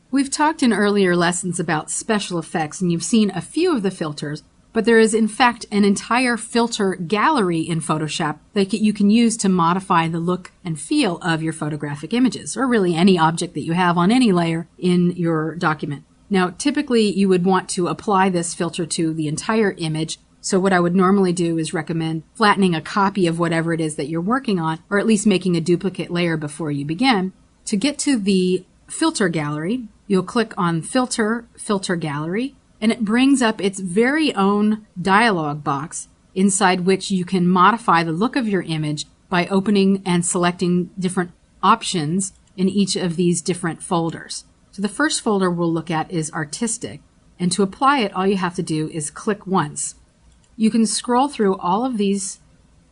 We've talked in earlier lessons about special effects, and you've seen a few of the filters, but there is in fact an entire filter gallery in Photoshop that you can use to modify the look and feel of your photographic images, or really any object that you have on any layer in your document. Now, typically you would want to apply this filter to the entire image. So what I would normally do is recommend flattening a copy of whatever it is that you're working on, or at least making a duplicate layer before you begin. To get to the filter gallery, you'll click on Filter, Filter Gallery, and it brings up its very own dialog box inside which you can modify the look of your image by opening and selecting different options in each of these different folders. So the first folder we'll look at is Artistic, and to apply it, all you have to do is click once. You can scroll through all of these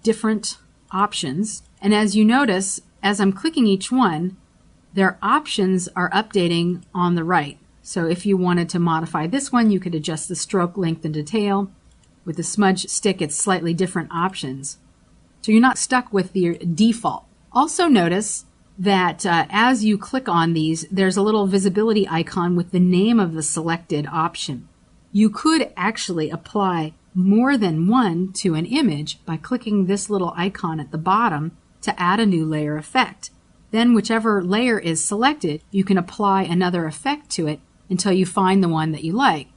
different options, and as you notice, as I'm clicking each one, their options are updating on the right. So if you wanted to modify this one, you could adjust the stroke length and detail. With the smudge stick, it's slightly different options. So you're not stuck with the default. Also notice that as you click on these, there's a little visibility icon with the name of the selected option. You could actually apply more than one to an image by clicking this little icon at the bottom to add a new layer effect. Then whichever layer is selected, you can apply another effect to it until you find the one that you like.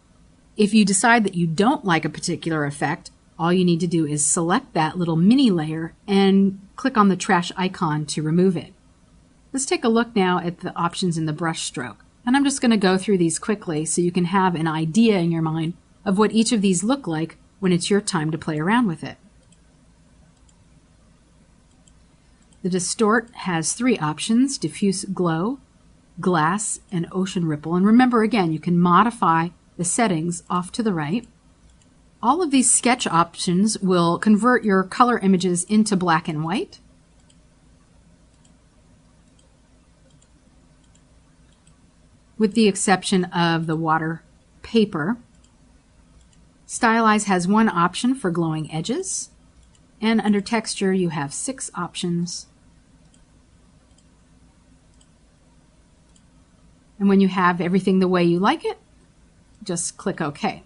If you decide that you don't like a particular effect, all you need to do is select that little mini layer and click on the trash icon to remove it. Let's take a look now at the options in the brush stroke. And I'm just going to go through these quickly so you can have an idea in your mind of what each of these look like when it's your time to play around with it. The Distort has three options: Diffuse Glow, Glass, and Ocean Ripple. And remember, again, you can modify the settings off to the right. All of these sketch options will convert your color images into black and white. With the exception of the water paper. Stylize has one option for glowing edges. And under Texture, you have 6 options. And when you have everything the way you like it, just click OK.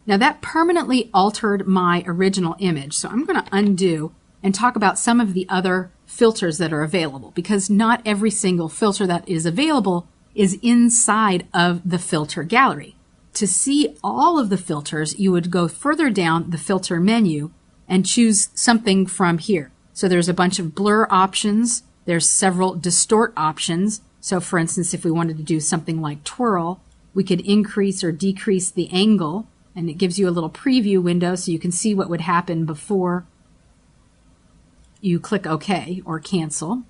Now that permanently altered my original image, so I'm going to undo and talk about some of the other filters that are available, because not every single filter that is available is inside of the filter gallery. To see all of the filters, you would go further down the filter menu and choose something from here. So there's a bunch of blur options. There's several distort options. So for instance, if we wanted to do something like twirl, we could increase or decrease the angle, and it gives you a little preview window so you can see what would happen before you click OK or cancel.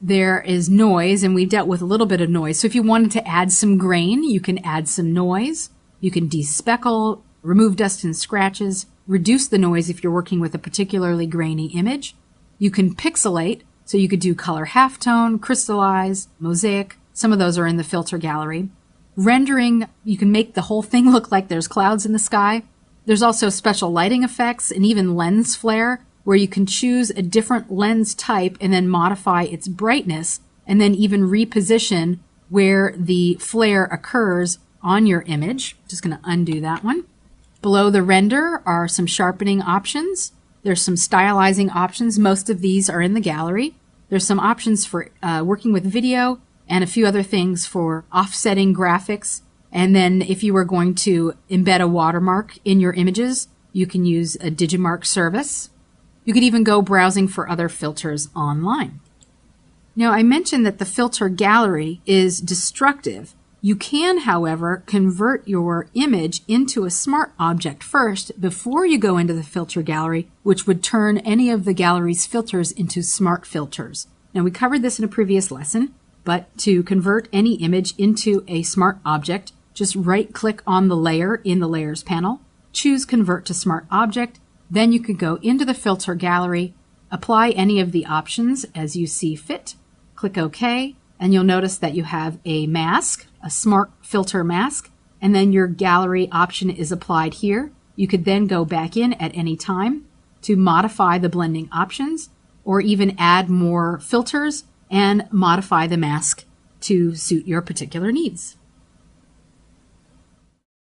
There is noise, and we dealt with a little bit of noise. So if you wanted to add some grain, you can add some noise. You can despeckle, remove dust and scratches, reduce the noise if you're working with a particularly grainy image. You can pixelate, so you could do color halftone, crystallize, mosaic. Some of those are in the filter gallery. Rendering, you can make the whole thing look like there's clouds in the sky. There's also special lighting effects and even lens flare, where you can choose a different lens type and then modify its brightness, and then even reposition where the flare occurs on your image. Just going to undo that one. Below the render are some sharpening options. There's some stylizing options. Most of these are in the gallery. There's some options for working with video and a few other things for offsetting graphics. And then if you were going to embed a watermark in your images, you can use a Digimark service. You could even go browsing for other filters online. Now, I mentioned that the filter gallery is destructive. You can, however, convert your image into a smart object first before you go into the filter gallery, which would turn any of the gallery's filters into smart filters. Now, we covered this in a previous lesson, but to convert any image into a smart object, just right-click on the layer in the Layers panel, choose Convert to Smart Object. Then you could go into the filter gallery, apply any of the options as you see fit, click OK, and you'll notice that you have a mask, a smart filter mask, and then your gallery option is applied here. You could then go back in at any time to modify the blending options, or even add more filters and modify the mask to suit your particular needs.